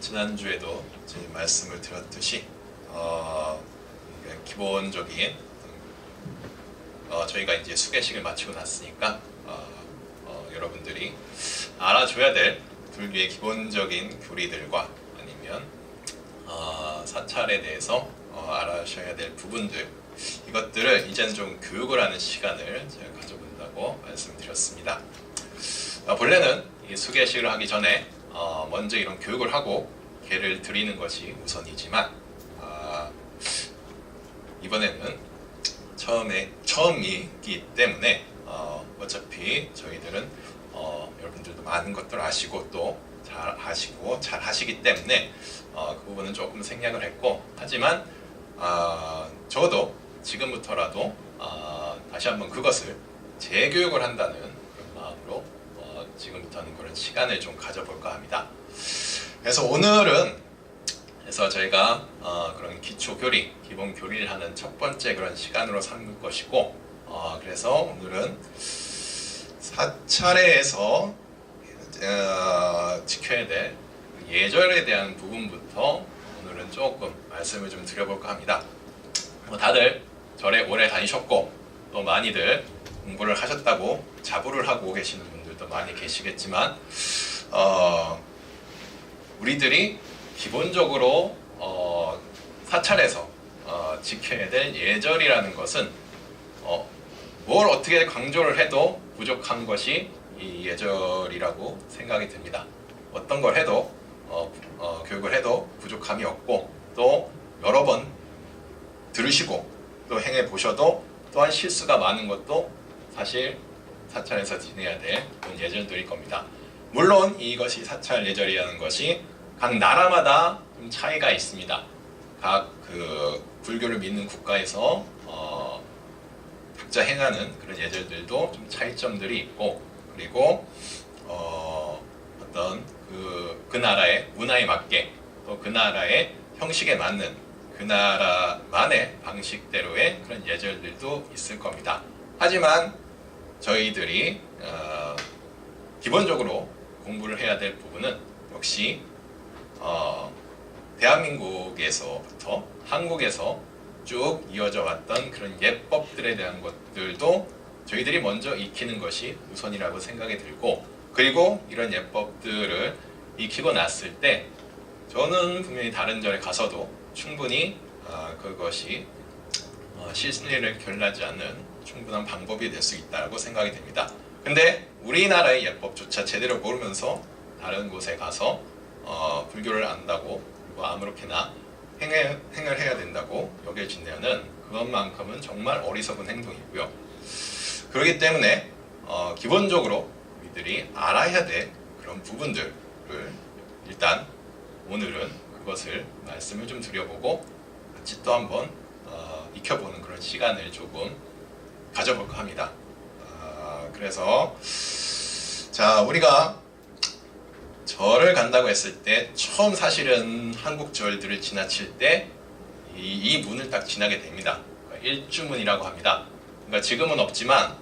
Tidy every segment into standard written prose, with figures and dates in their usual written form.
지난주에도 지금 말씀을 드렸듯이 기본적인 저희가 이제 수계식을 마치고 났으니까 여러분들이 알아줘야 될 불교의 기본적인 교리들과 아니면 사찰에 대해서 알아셔야 될 부분들, 이것들을 이제는 좀 교육을 하는 시간을 제가 가져본다고 말씀드렸습니다. 본래는 이 수계식을 하기 전에 먼저 이런 교육을 하고 예를 드리는 것이 우선이지만 이번에는 처음이기 때문에 어차피 저희들은 여러분들도 많은 것들 아시고 또 잘 아시고 잘 하시기 때문에 그 부분은 조금 생략을 했고, 하지만 저도 지금부터라도 다시 한번 그것을 재교육을 한다는 그런 마음으로 지금부터는 그런 시간을 좀 가져볼까 합니다. 그래서 오늘은 저희가 그런 기초 교리, 기본 교리를 하는 첫 번째 그런 시간으로 삼을 것이고, 그래서 오늘은 사찰에서 지켜야 될 예절에 대한 부분부터 오늘은 조금 말씀을 좀 드려볼까 합니다. 다들 절에 오래 다니셨고 또 많이들 공부를 하셨다고 자부를 하고 계시는 분들도 많이 계시겠지만 우리들이 기본적으로 사찰에서 지켜야 될 예절이라는 것은 뭘 어떻게 강조를 해도 부족한 것이 이 예절이라고 생각이 듭니다. 어떤 걸 해도 교육을 해도 부족함이 없고, 또 여러 번 들으시고 또 행해 보셔도 또한 실수가 많은 것도 사실 사찰에서 지내야 될 그런 예절들일 겁니다. 물론 이것이 사찰 예절이라는 것이 각 나라마다 좀 차이가 있습니다. 각 그 불교를 믿는 국가에서 각자 행하는 그런 예절들도 좀 차이점들이 있고, 그리고 어떤 그 나라의 문화에 맞게 또 그 나라의 형식에 맞는 그 나라만의 방식대로의 그런 예절들도 있을 겁니다. 하지만 저희들이 기본적으로 공부를 해야 될 부분은 역시 대한민국에서부터 한국에서 쭉 이어져 왔던 그런 예법들에 대한 것들도 저희들이 먼저 익히는 것이 우선이라고 생각이 들고, 그리고 이런 예법들을 익히고 났을 때 저는 분명히 다른 절에 가서도 충분히 그것이 실리를 결하지 않는 충분한 방법이 될 수 있다고 생각이 됩니다. 근데 우리나라의 예법조차 제대로 모르면서 다른 곳에 가서 불교를 안다고 그리고 아무렇게나 행을 해야 된다고 여겨진다면 그것만큼은 정말 어리석은 행동이고요. 그렇기 때문에 기본적으로 우리들이 알아야 될 그런 부분들을 일단 오늘은 그것을 말씀을 좀 드려보고 같이 또 한번 익혀보는 그런 시간을 조금 가져볼까 합니다. 그래서 자, 우리가 절을 간다고 했을 때 처음 사실은 한국 절들을 지나칠 때 이 문을 딱 지나게 됩니다. 일주문이라고 합니다. 그러니까 지금은 없지만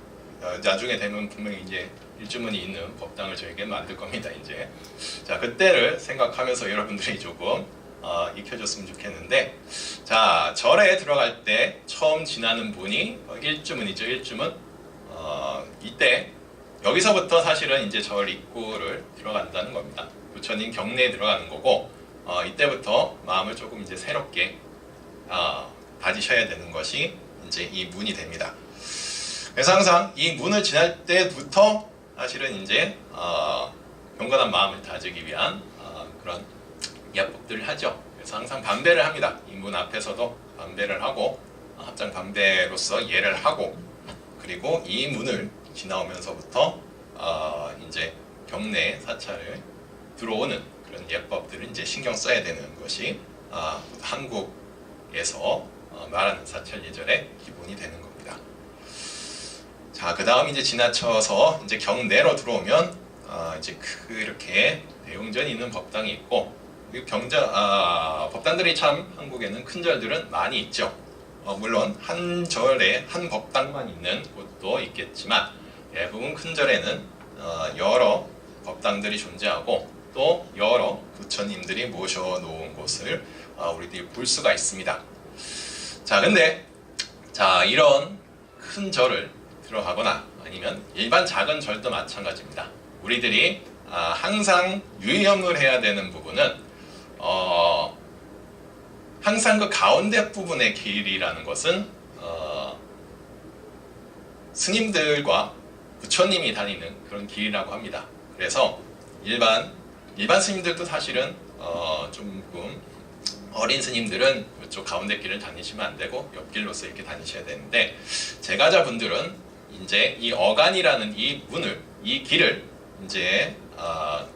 나중에 되면 분명히 이제 일주문이 있는 법당을 저에게 만들 겁니다. 이제 자, 그때를 생각하면서 여러분들이 조금 익혀줬으면 좋겠는데, 자, 절에 들어갈 때 처음 지나는 문이 일주문이죠. 일주문. 이때 여기서부터 사실은 이제 절 입구를 들어간다는 겁니다. 부처님 경내에 들어가는 거고, 이때부터 마음을 조금 이제 새롭게 다지셔야 되는 것이 이제 이 문이 됩니다. 그래서 항상 이 문을 지날 때부터 사실은 이제 경건한 마음을 다지기 위한 그런 예법들을 하죠. 그래서 항상 반배를 합니다. 이 문 앞에서도 반배를 하고 합장 반배로서 예를 하고, 그리고 이 문을 지나오면서부터 이제 경내 사찰을 들어오는 그런 예법들을 이제 신경 써야 되는 것이 한국에서 말하는 사찰 예절의 기본이 되는 겁니다. 자, 그 다음 이제 지나쳐서 이제 경내로 들어오면 이제 이렇게 대웅전이 있는 법당이 있고, 법당들이 참 한국에는 큰 절들은 많이 있죠. 물론 한 절에 한 법당만 있는 곳도 있겠지만 대부분 큰 절에는 여러 법당들이 존재하고, 또 여러 부처님들이 모셔놓은 곳을 우리들이 볼 수가 있습니다. 자, 근데 이런 큰 절을 들어가거나 아니면 일반 작은 절도 마찬가지입니다. 우리들이 항상 유념을 해야 되는 부분은 항상 그 가운데 부분의 길이라는 것은 스님들과 부처님이 다니는 그런 길이라고 합니다. 그래서 일반 스님들도 사실은 조금 어린 스님들은 이쪽 가운데 길을 다니시면 안 되고 옆길로서 이렇게 다니셔야 되는데, 제가자분들은 이제 이 어간이라는 이 길을 이제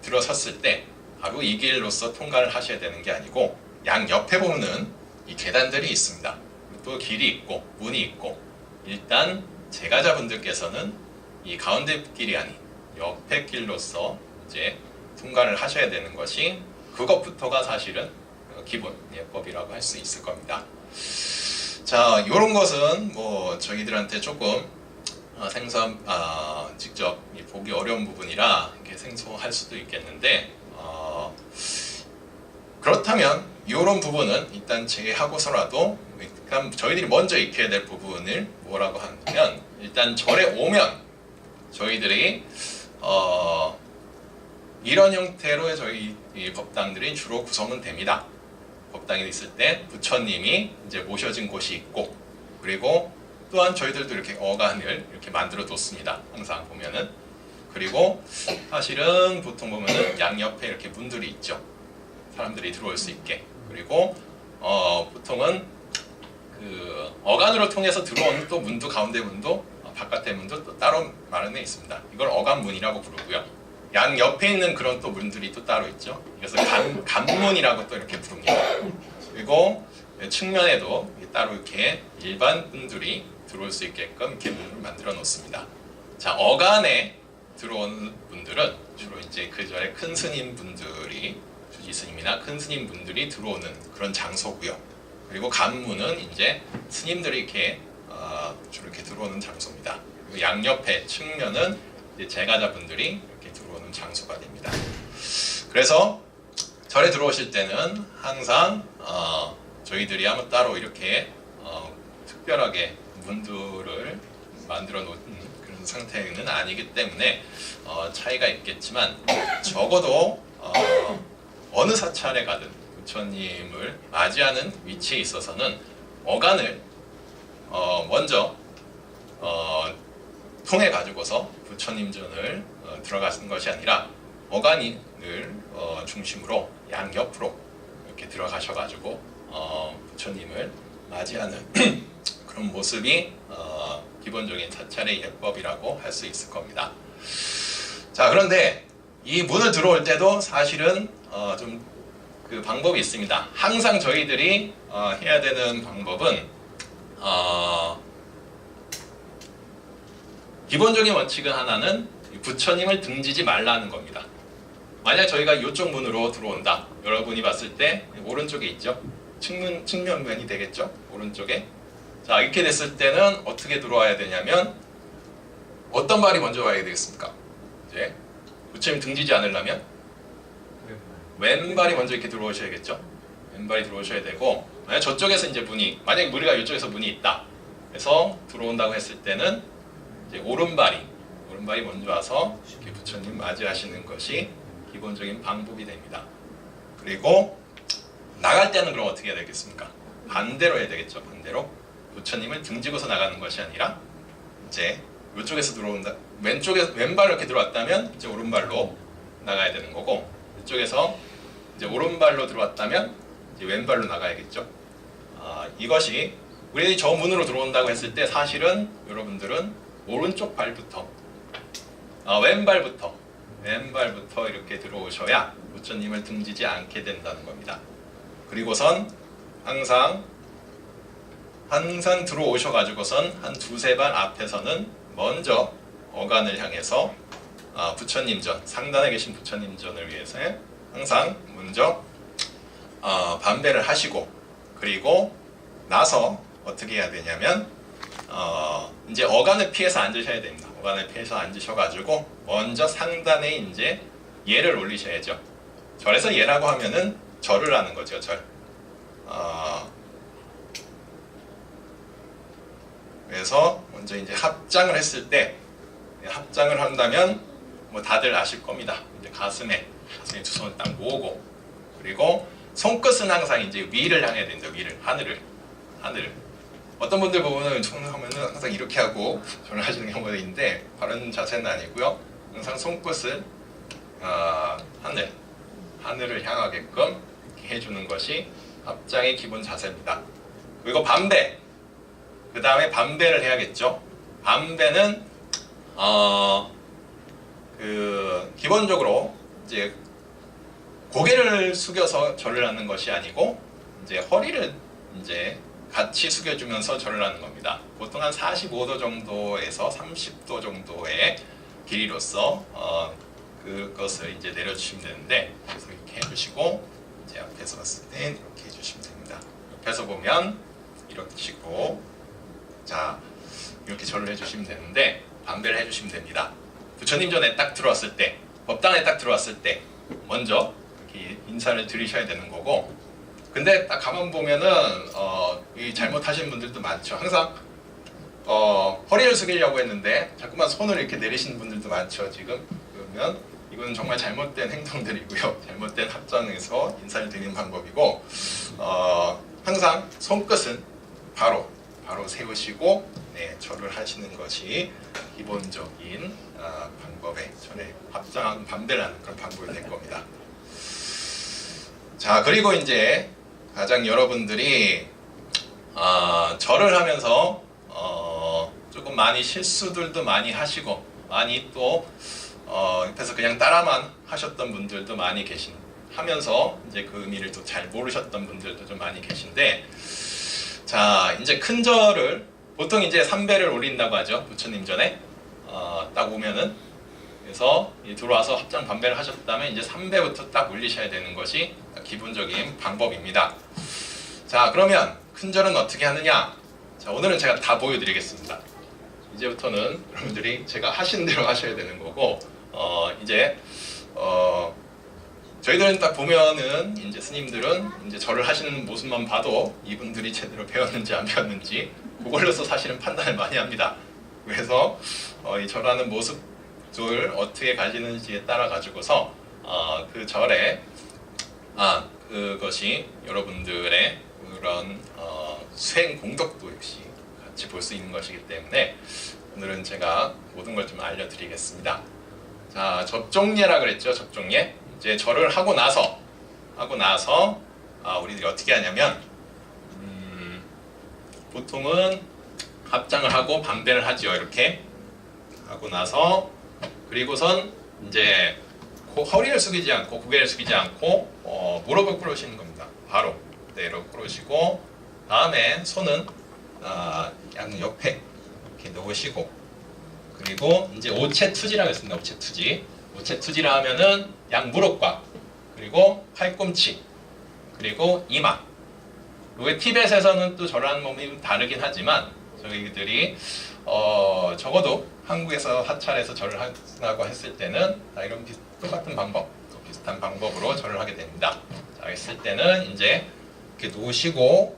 들어섰을 때 바로 이 길로서 통과를 하셔야 되는 게 아니고, 양 옆에 보면은 이 계단들이 있습니다. 또 길이 있고 문이 있고, 일단 제가자분들께서는 이 가운데 길이 아닌 옆에 길로서 이제 통과를 하셔야 되는 것이, 그것부터가 사실은 기본 예법이라고 할 수 있을 겁니다. 자, 이런 것은 뭐 저희들한테 조금 직접 보기 어려운 부분이라 이렇게 생소할 수도 있겠는데, 그렇다면 이런 부분은 일단 제외하고서라도 일단 저희들이 먼저 익혀야 될 부분을 뭐라고 하냐면, 일단 절에 오면 저희들이 이런 형태로 저희 이 법당들이 주로 구성은 됩니다. 법당이 있을 때 부처님이 이제 모셔진 곳이 있고, 그리고 또한 저희들도 이렇게 어간을 이렇게 만들어 뒀습니다. 항상 보면은. 그리고 사실은 보통 보면은 양옆에 이렇게 문들이 있죠. 사람들이 들어올 수 있게. 그리고 보통은 그 어간으로 통해서 들어오는 또 문도, 가운데 문도, 바깥의 문도 또 따로 마련해 있습니다. 이걸 어간문이라고 부르고요. 양 옆에 있는 그런 또 문들이 또 따로 있죠. 그래서 간문이라고 또 이렇게 부릅니다. 그리고 측면에도 따로 이렇게 일반 분들이 들어올 수 있게끔 이렇게 문을 만들어 놓습니다. 자, 어간에 들어오는 분들은 주로 이제 그 절에 큰 스님 분들이, 주지 스님이나 큰 스님 분들이 들어오는 그런 장소고요. 그리고 간문은 이제 스님들이 이렇게 주로 이렇게 들어오는 장소입니다. 그리고 양옆에 측면은 이제 제가자분들이 이렇게 들어오는 장소가 됩니다. 그래서 절에 들어오실 때는 항상 저희들이 한번 따로 이렇게 특별하게 문들을 만들어 놓은 그런 상태는 아니기 때문에 차이가 있겠지만, 적어도 어느 사찰에 가든 부처님을 맞이하는 위치에 있어서는 어간을 먼저 통해 가지고서 부처님전을 들어가는 것이 아니라, 어간을 중심으로 양옆으로 이렇게 들어가셔 가지고 부처님을 맞이하는 그런 모습이 기본적인 사찰의 예법이라고 할 수 있을 겁니다. 자, 그런데 이 문을 들어올 때도 사실은 좀 그 방법이 있습니다. 항상 저희들이 해야 되는 방법은 기본적인 원칙은 하나는 부처님을 등지지 말라는 겁니다. 만약 저희가 이쪽 문으로 들어온다, 여러분이 봤을 때 오른쪽에 있죠? 측면면이 되겠죠? 오른쪽에. 자, 이렇게 됐을 때는 어떻게 들어와야 되냐면, 어떤 발이 먼저 와야 되겠습니까? 이제 부처님 등지지 않으려면 왼발이 먼저 이렇게 들어오셔야겠죠? 왼발이 들어오셔야 되고, 만약 저쪽에서 이제 만약 우리가 이쪽에서 문이 있다, 그래서 들어온다고 했을 때는 이제 오른발이 먼저 와서 이렇게 부처님 맞이하시는 것이 기본적인 방법이 됩니다. 그리고 나갈 때는 그럼 어떻게 해야 되겠습니까? 반대로 해야 되겠죠. 반대로 부처님을 등지고서 나가는 것이 아니라, 이제 이쪽에서 들어온다, 왼발로 이렇게 들어왔다면 이제 오른발로 나가야 되는 거고, 이쪽에서 이제 오른발로 들어왔다면 이제 왼발로 나가야겠죠. 이것이 우리 저 문으로 들어온다고 했을 때 사실은 여러분들은 오른쪽 발부터 왼발부터 이렇게 들어오셔야 부처님을 등지지 않게 된다는 겁니다. 그리고선 항상 들어오셔가지고선 한 두세 발 앞에서는 먼저 어간을 향해서 부처님전, 상단에 계신 부처님전을 위해서 항상 먼저 반배를 하시고, 그리고 나서 어떻게 해야 되냐면 이제 어간을 피해서 앉으셔야 됩니다. 어간을 피해서 앉으셔가지고 먼저 상단에 이제 예를 올리셔야죠. 절에서 예라고 하면은 절을 하는 거죠. 절. 그래서 먼저 이제 합장을 했을 때, 합장을 한다면 뭐 다들 아실 겁니다. 이제 가슴에 두 손을 딱 모으고, 그리고 손끝은 항상 이제 위를 향해야 된다. 위를, 하늘을. 어떤 분들 보면은 하면은 항상 이렇게 하고 절을 하시는 경우가 있는데 바른 자세는 아니고요. 항상 손끝을 하늘을 향하게끔 이렇게 해주는 것이 합장의 기본 자세입니다. 그리고 반배. 그 다음에 반배를 해야겠죠. 반배는 기본적으로 이제 고개를 숙여서 절을 하는 것이 아니고 이제 허리를 이제 같이 숙여주면서 절을 하는 겁니다. 보통 한 45도 정도에서 30도 정도의 길이로서 그것을 이제 내려주시면 되는데, 그래서 이렇게 해주시고 이제 앞에서 봤을 때 이렇게 해주시면 됩니다. 옆에서 보면 이런 식으로 자 이렇게 절을 해주시면 되는데 반배를 해주시면 됩니다. 부처님 전에 딱 들어왔을 때, 법당에 딱 들어왔을 때 먼저 이렇게 인사를 드리셔야 되는 거고, 근데 딱 가만 보면은 이 잘못하시는 분들도 많죠. 항상 허리를 숙이려고 했는데 자꾸만 손을 이렇게 내리시는 분들도 많죠. 지금 그러면 이건 정말 잘못된 행동들이고요. 잘못된 합장에서 인사를 드리는 방법이고, 항상 손끝은 바로 세우시고 절을 하시는 것이 기본적인 방법의 절에 합장하고 반배를 하는 그런 방법이 될 겁니다. 자, 그리고 이제 가장 여러분들이 절을 하면서 조금 많이 실수들도 많이 하시고, 많이 또 옆에서 그냥 따라만 하셨던 분들도 많이 하면서 이제 그 의미를 또 잘 모르셨던 분들도 좀 많이 계신데, 자, 이제 큰 절을 보통 이제 3배를 올린다고 하죠. 부처님 전에 딱 오면은, 그래서 들어와서 합장 반배를 하셨다면 이제 3배부터 딱 올리셔야 되는 것이 기본적인 방법입니다. 자, 그러면 큰 절은 어떻게 하느냐? 자, 오늘은 제가 다 보여드리겠습니다. 이제부터는 여러분들이 제가 하신 대로 하셔야 되는 거고, 저희들은 딱 보면은 이제 스님들은 이제 절을 하시는 모습만 봐도 이분들이 제대로 배웠는지 안 배웠는지 그걸로서 사실은 판단을 많이 합니다. 그래서 이 절하는 모습을 어떻게 가지는지에 따라 가지고서 그 절에 그것이 여러분들의 그런 수행 공덕도 역시 같이 볼 수 있는 것이기 때문에 오늘은 제가 모든 걸 좀 알려드리겠습니다. 자, 접종예라 그랬죠. 접종예. 이제 절을 하고 나서 우리들이 어떻게 하냐면 보통은 합장을 하고 반배를 하죠. 이렇게 하고 나서, 그리고선 이제 허리를 숙이지 않고 고개를 숙이지 않고 무릎을 꿇으시는 겁니다. 바로 그대로 꿇으시고, 다음에 손은 양 옆에 이렇게 놓으시고, 그리고 이제 오체투지라고 했습니다. 오체투지라 하면은 양 무릎과 그리고 팔꿈치 그리고 이마. 왜 티벳에서는 또 절하는 몸이 다르긴 하지만 저희들이 적어도 한국에서 사찰에서 절을 하라고 했을 때는 다 이런 똑같은 방법, 비슷한 방법으로 절을 하게 됩니다. 자, 했을 때는 이제 이렇게 놓으시고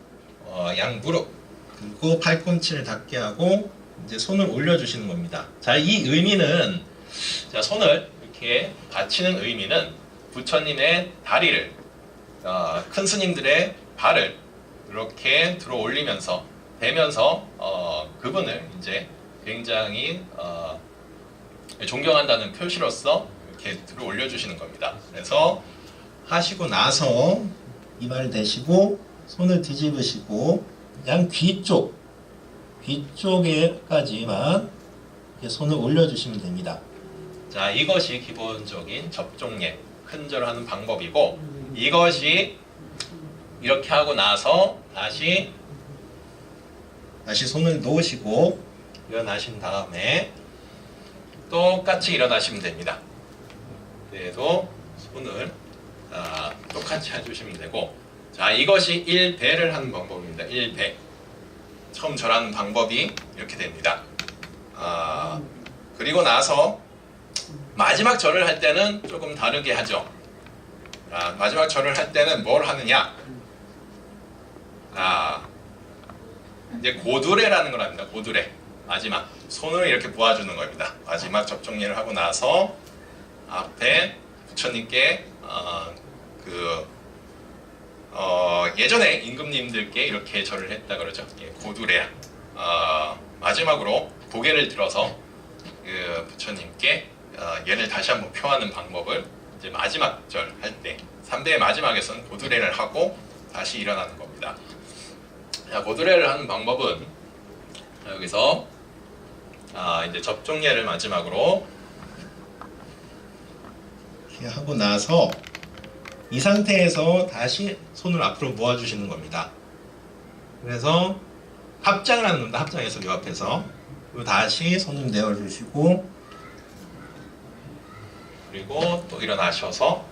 양 무릎 그리고 팔꿈치를 닿게 하고 이제 손을 올려주시는 겁니다. 자, 이 의미는, 자, 손을 이렇게 받치는 의미는 부처님의 다리를, 큰 스님들의 발을 이렇게 들어 올리면서 대면서 그분을 이제 굉장히 존경한다는 표시로서 이렇게 들어 올려주시는 겁니다. 그래서 하시고 나서 이발 대시고 손을 뒤집으시고 양 귀쪽에까지만 손을 올려주시면 됩니다. 자, 이것이 기본적인 접종예, 큰절을 하는 방법이고, 이것이 이렇게 하고 나서 다시 손을 놓으시고 일어나신 다음에 똑같이 일어나시면 됩니다. 그래도 손을 똑같이 해주시면 되고, 자, 이것이 1배를 하는 방법입니다. 1배. 처음 절하는 방법이 이렇게 됩니다. 그리고 나서 마지막 절을 할 때는 조금 다르게 하죠. 마지막 절을 할 때는 뭘 하느냐? 이제 고두레라는 걸 합니다. 고두레. 마지막 손을 이렇게 모아주는 겁니다. 마지막 접종례를 하고 나서 앞에 부처님께 예전에 임금님들께 이렇게 절을 했다 그러죠. 고두레야. 마지막으로 고개를 들어서 그 부처님께 얘를 다시 한번 표하는 방법을 이제 마지막 절 할 때 3대의 마지막에서는 고두레를 하고 다시 일어나는 겁니다. 자, 고두레를 하는 방법은 여기서 이제 접종례를 마지막으로 이렇게 하고 나서 이 상태에서 다시 손을 앞으로 모아주시는 겁니다. 그래서 합장을 하는 겁니다. 합장해서 요 앞에서 그리고 다시 손을 내어주시고 그리고 또 일어나셔서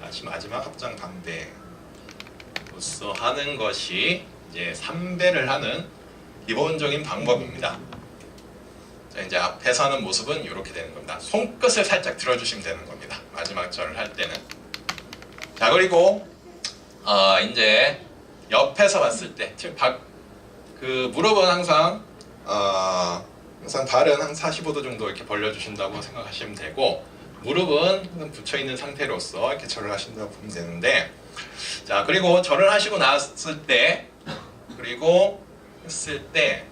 다시 마지막 합장 반배로서 하는 것이 이제 3배를 하는 기본적인 방법입니다. 자, 이제 앞에서 하는 모습은 이렇게 되는 겁니다. 손끝을 살짝 들어주시면 되는 겁니다. 마지막 절을 할 때는. 자, 그리고 이제 옆에서 봤을 때 그 무릎은 항상 발은 한 45도 정도 이렇게 벌려주신다고 생각하시면 되고 무릎은 붙여 있는 상태로서 이렇게 절을 하신다고 보면 되는데, 자, 그리고 절을 하시고 났을 때 그리고 했을 때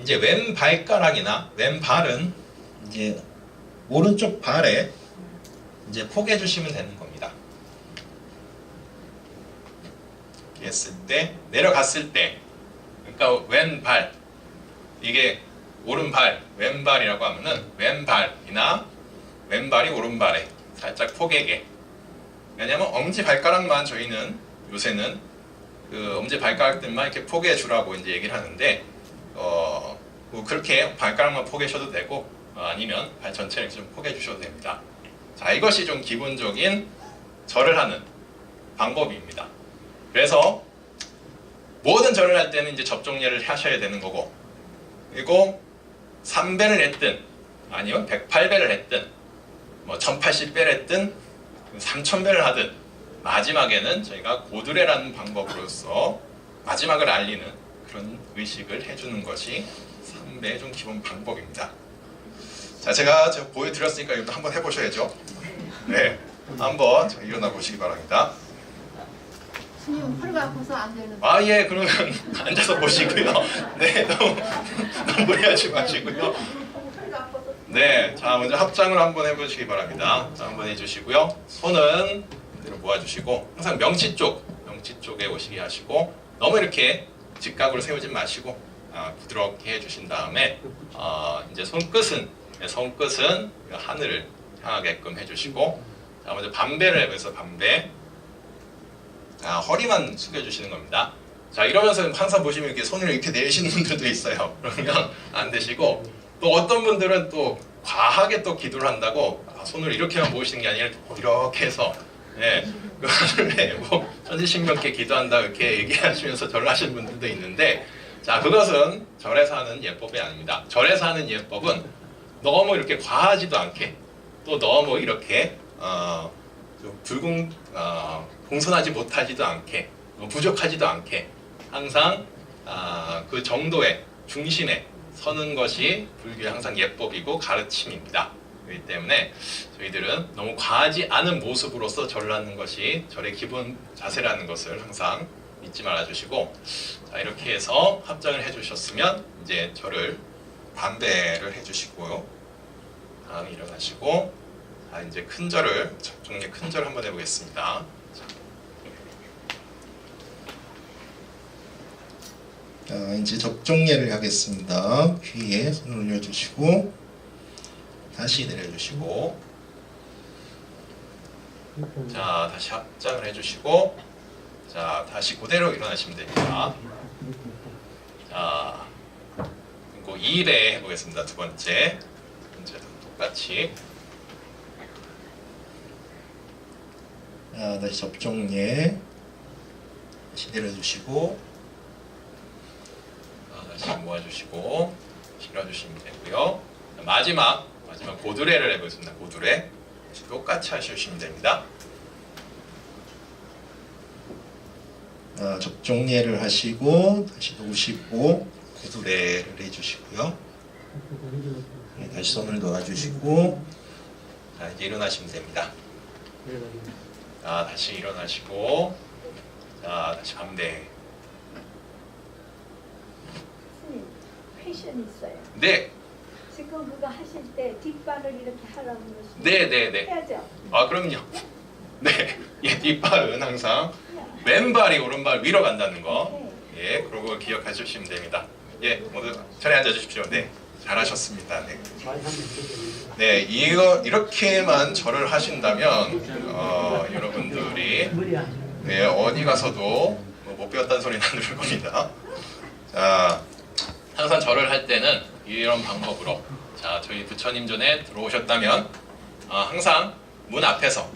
이제 왼 발가락이나 왼 발은 이제 오른쪽 발에 이제 포개 주시면 되는 겁니다. 이렇게 했을 때 내려갔을 때 그러니까 왼발 이게 오른발 왼발이라고 하면은 왼발이나 왼발이 오른발에 살짝 포개게. 왜냐면 엄지 발가락만 저희는 요새는 그 엄지 발가락들만 이렇게 포개해 주라고 이제 얘기를 하는데 뭐 그렇게 발가락만 포개셔도 되고 아니면 발 전체를 좀 포개해 주셔도 됩니다. 자, 이것이 좀 기본적인 절을 하는 방법입니다. 그래서 모든 절을 할 때는 이제 접종례를 하셔야 되는 거고, 그리고 3배를 했든 아니면 108배를 했든 뭐 1080배를 했든 3000배를 하든 마지막에는 저희가 고두레라는 방법으로서 마지막을 알리는 그런 의식을 해주는 것이 3배의 좀 기본 방법입니다. 자, 제가 보여드렸으니까 이것도 한번 해보셔야죠. 네, 한번 일어나 보시기 바랍니다. 스님 허리가 아파서 안 되는. 예, 그러면 앉아서 보시고요. 네, 너무 무리하지 마시고요. 네, 자, 먼저 합장을 한번 해보시기 바랍니다. 자, 한번 해주시고요. 손은 그대로 모아주시고 항상 명치 쪽에 오시게 하시고 너무 이렇게 직각으로 세우지 마시고 부드럽게 해주신 다음에 이제 손끝은 하늘을 향하게끔 해주시고, 자, 먼저 반배를 해보세요. 반배. 자, 허리만 숙여주시는 겁니다. 자, 이러면서 항상 보시면 이렇게 손을 이렇게 내리시는 분들도 있어요. 그러면 안 되시고, 또 어떤 분들은 또 과하게 또 기도를 한다고 손을 이렇게만 모으시는 게 아니라 이렇게 해서 그 하늘에 뭐 천지신명께 기도한다 이렇게 얘기하시면서 절을 하시는 분들도 있는데, 자, 그것은 절에서 하는 예법이 아닙니다. 절에서 하는 예법은 너무 이렇게 과하지도 않게 또 너무 이렇게 공손하지 못하지도 않게 부족하지도 않게 항상 그 정도의 중심에 서는 것이 불교의 항상 예법이고 가르침입니다. 그렇기 때문에 저희들은 너무 과하지 않은 모습으로서 절을 하는 것이 절의 기본 자세라는 것을 항상 잊지 말아주시고, 자, 이렇게 해서 합장을 해주셨으면 이제 절을 반배를 해주시고요. 다음 일어나시고, 자, 이제 큰 절을 접종례 큰 절 한번 해보겠습니다. 자, 이제 접종례를 하겠습니다. 귀에 손을 올려주시고 다시 내려주시고, 자, 다시 합장을 해주시고, 자, 다시 그대로 일어나시면 됩니다. 자, 그리고 2배 해보겠습니다. 두 번째도 똑같이. 자, 다시 접종례 다시 내려주시고, 다시 모아주시고 실어주시면 되고요. 마지막 고두레를 해보겠습니다. 고두레. 똑같이 하시면 됩니다. 접종례를 하시고 다시 놓으시고 구두례를 해주시고요. 네, 다시 손을 놓아주시고 자, 이제 일어나시면 됩니다. 자, 다시 일어나시고 자, 다시 반대. 스님, 패션 있어요. 네, 지금 그거 하실 때 뒷발을 이렇게 하라는 것이 네, 네, 네. 해야죠. 아, 그럼요. 네, 예, 뒷발은 항상 왼발이 오른발 위로 간다는 거. 예, 그런 거 기억하시면 됩니다. 예, 모두 자리에 앉아 주십시오. 네, 잘하셨습니다. 네. 네, 이렇게만 절을 하신다면 여러분들이 네, 어디 가서도 못 배웠다는 소리는 안 들을 겁니다. 자, 항상 절을 할 때는 이런 방법으로 자, 저희 부처님 전에 들어오셨다면 항상 문 앞에서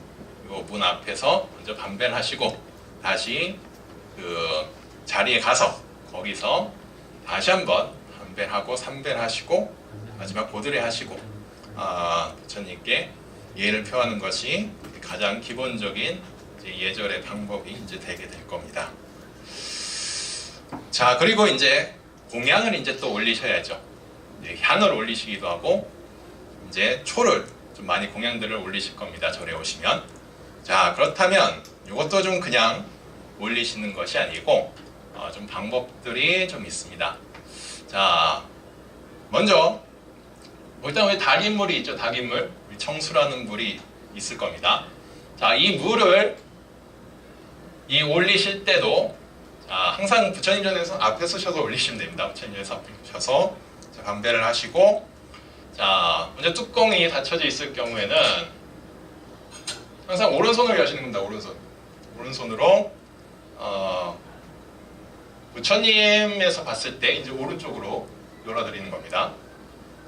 먼저 반배를 하시고 다시 그 자리에 가서 거기서 다시 한번 반배를 하고 삼배를 하시고 마지막 고드레 하시고 부처님께 예를 표하는 것이 가장 기본적인 이제 예절의 방법이 이제 되게 될 겁니다. 자, 그리고 이제 공양을 이제 또 올리셔야죠. 이제 향을 올리시기도 하고 이제 초를 좀 많이 공양들을 올리실 겁니다. 절에 오시면. 자, 그렇다면 이것도 좀 그냥 올리시는 것이 아니고 좀 방법들이 좀 있습니다. 자, 먼저 일단 우리 닭인물이 있죠. 닭인물, 청수라는 물이 있을 겁니다. 자, 이 물을 올리실 때도 항상 부처님 전에서 앞에 서셔서 올리시면 됩니다. 부처님 전에서 앞에 서셔서 반배를 하시고 자, 먼저 뚜껑이 닫혀져 있을 경우에는 항상 오른손으로 여시는 겁니다. 오른손으로 부처님에서 봤을 때 이제 오른쪽으로 열어드리는 겁니다.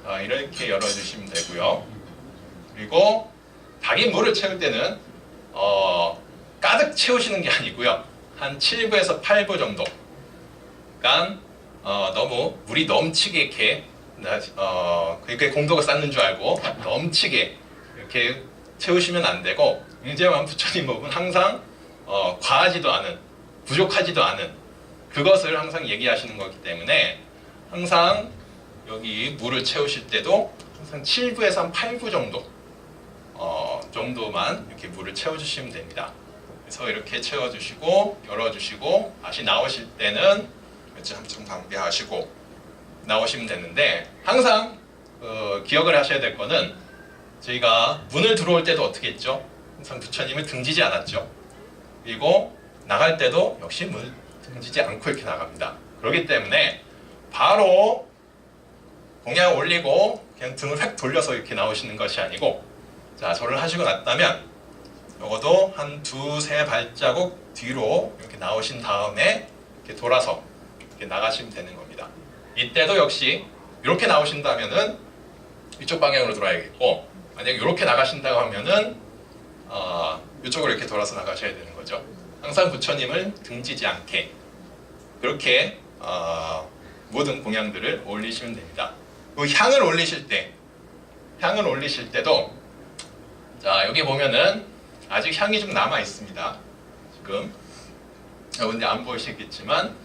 자, 이렇게 열어주시면 되고요. 그리고 닭이 물을 채울 때는 가득 채우시는 게 아니고요. 한 7부에서 8부 정도. 그러니까 너무 물이 넘치게 이렇게 그렇게 공덕을 쌓는 줄 알고 넘치게 이렇게 채우시면 안 되고 이제만 부처님 법은 항상 과하지도 않은 부족하지도 않은 그것을 항상 얘기하시는 거기 때문에 항상 여기 물을 채우실 때도 항상 7부에서 한 8부 정도 정도만 이렇게 물을 채워주시면 됩니다. 그래서 이렇게 채워주시고 열어주시고 다시 나오실 때는 그렇지 한참 방배하시고 나오시면 되는데 항상 기억을 하셔야 될 거는 저희가 문을 들어올 때도 어떻게 했죠? 항상 부처님을 등지지 않았죠. 그리고 나갈 때도 역시 문을 등지지 않고 이렇게 나갑니다. 그렇기 때문에 바로 공양 올리고 그냥 등을 획 돌려서 이렇게 나오시는 것이 아니고 자, 절을 하시고 났다면 적어도 한 2-3 발자국 뒤로 이렇게 나오신 다음에 이렇게 돌아서 이렇게 나가시면 되는 겁니다. 이때도 역시 이렇게 나오신다면은 이쪽 방향으로 돌아야겠고 만약에 이렇게 나가신다고 하면은 이쪽으로 이렇게 돌아서 나가셔야 되는 거죠. 항상 부처님을 등지지 않게 그렇게 모든 공양들을 올리시면 됩니다. 그 향을 올리실 때도 자, 여기 보면은 아직 향이 좀 남아 있습니다. 지금 여러분들 안 보이시겠지만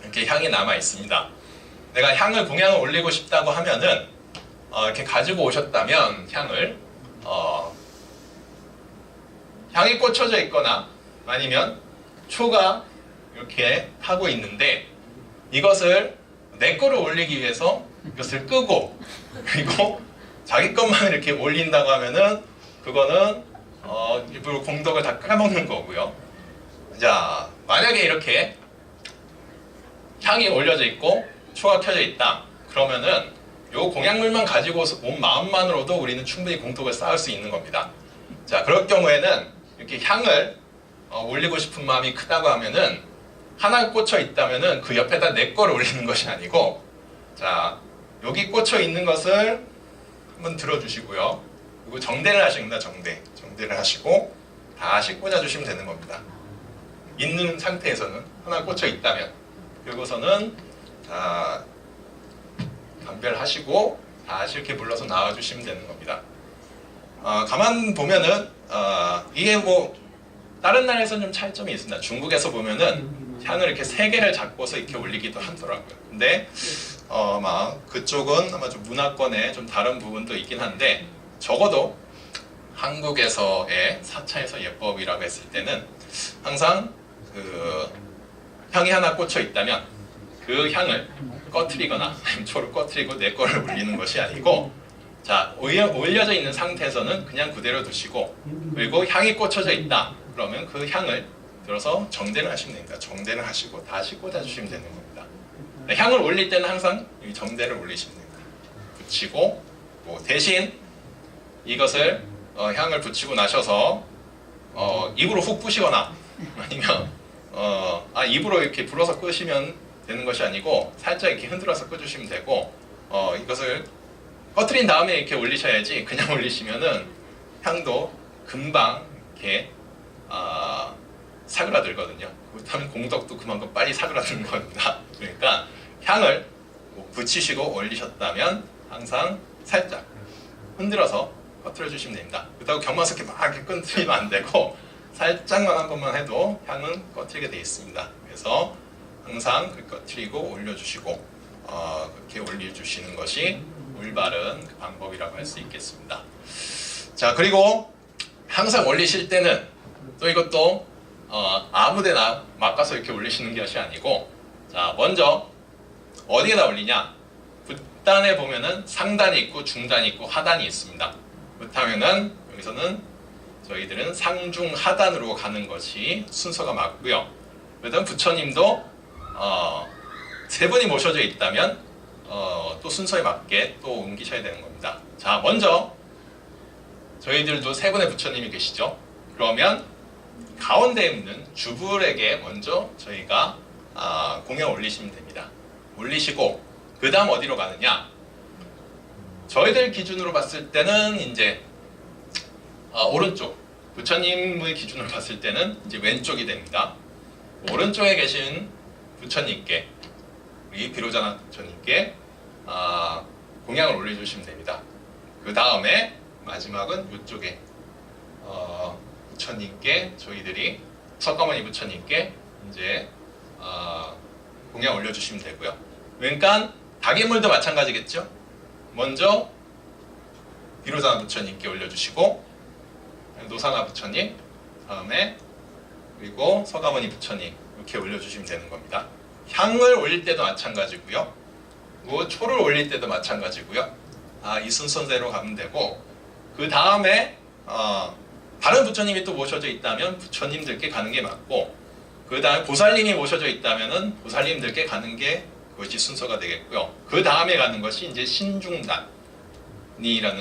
이렇게 향이 남아 있습니다. 내가 향을 공양을 올리고 싶다고 하면은 이렇게 가지고 오셨다면 향이 꽂혀져 있거나 아니면 초가 이렇게 타고 있는데 이것을 내 거를 올리기 위해서 이것을 끄고 그리고 자기 것만 이렇게 올린다고 하면은 그거는 일부러 공덕을 다 까먹는 거고요. 자, 만약에 이렇게 향이 올려져 있고 초가 켜져 있다. 그러면은 요 공양물만 가지고 온 마음만으로도 우리는 충분히 공덕을 쌓을 수 있는 겁니다. 자, 그럴 경우에는 이렇게 향을 올리고 싶은 마음이 크다고 하면은 하나 꽂혀 있다면은 그 옆에다 내 거를 올리는 것이 아니고 자, 여기 꽂혀 있는 것을 한번 들어주시고요. 그리고 정대를 하십니다. 정대를 하시고 다시 꽂아주시면 되는 겁니다. 있는 상태에서는 하나 꽂혀 있다면 그리고서는 자, 감별하시고 다시 이렇게 불러서 나와주시면 되는 겁니다. 가만 보면은 이게 뭐 다른 나라에서는 좀 차이점이 있습니다. 중국에서 보면은 향을 이렇게 3개를 잡고서 이렇게 올리기도 하더라고요. 근데 막 그쪽은 아마 좀 문화권에 좀 다른 부분도 있긴 한데 적어도 한국에서의 4차에서 예법이라고 했을 때는 항상 그 향이 하나 꽂혀 있다면 그 향을 꺼트리거나 초를 꺼트리고 내 거를 올리는 것이 아니고, 자, 올려져 있는 상태에서는 그냥 그대로 두시고, 그리고 향이 꽂혀져 있다 그러면 그 향을 들어서 정대를 하시면 됩니다. 정대를 하시고 다시 꽂아주시면 되는 겁니다. 향을 올릴 때는 항상 이 정대를 올리시면 됩니다. 붙이고, 뭐 대신 이것을 향을 붙이고 나셔서 입으로 훅 부시거나 아니면 입으로 이렇게 불어서 끄시면 되는 것이 아니고 살짝 이렇게 흔들어서 끄주시면 되고, 이것을 꺼트린 다음에 이렇게 올리셔야지 그냥 올리시면은 향도 금방 이렇게 사그라들거든요. 그렇다면 공덕도 그만큼 빨리 사그라드는 겁니다. 그러니까 향을 붙이시고 올리셨다면 항상 살짝 흔들어서 꺼트려 주시면 됩니다. 그렇다고 경마스럽게 막 이렇게 끈트리면 안 되고 살짝만 한 번만 해도 향은 꺼트리게 되어 있습니다. 그래서 항상 꺼트리고 올려주시고 그렇게 올려주시는 것이 올바른 그 방법이라고 할 수 있겠습니다. 자, 그리고 항상 올리실 때는 또 이것도 아무데나 막가서 이렇게 올리시는 것이 아니고, 자, 먼저 어디에다 올리냐? 붓단에 보면은 상단이 있고 중단이 있고 하단이 있습니다. 그렇다면은 여기서는 저희들은 상중 하단으로 가는 것이 순서가 맞고요. 그다음 부처님도 3분이 모셔져 있다면 또 순서에 맞게 또 옮기셔야 되는 겁니다. 자, 먼저 저희들도 3분의 부처님이 계시죠. 그러면 가운데에 있는 주불에게 먼저 저희가 공양 올리시면 됩니다. 올리시고 그 다음 어디로 가느냐? 저희들 기준으로 봤을 때는 이제 오른쪽, 부처님의 기준으로 봤을 때는 이제 왼쪽이 됩니다. 오른쪽에 계신 부처님께, 우리 비로자나 부처님께 공양을 올려주시면 됩니다. 그 다음에 마지막은 이쪽에 부처님께, 저희들이 석가모니 부처님께 이제 공양 올려주시면 되고요. 그러니까 다계물도 마찬가지겠죠. 먼저 비로자나 부처님께 올려주시고, 노사나 부처님, 다음에 그리고 서가모니 부처님 이렇게 올려주시면 되는 겁니다. 향을 올릴 때도 마찬가지고요. 뭐 초를 올릴 때도 마찬가지고요. 이 순서대로 가면 되고, 그 다음에 다른 부처님이 또 모셔져 있다면 부처님들께 가는 게 맞고, 그 다음에 보살님이 모셔져 있다면은 보살님들께 가는 게 그것이 순서가 되겠고요. 그 다음에 가는 것이 이제 신중단이라는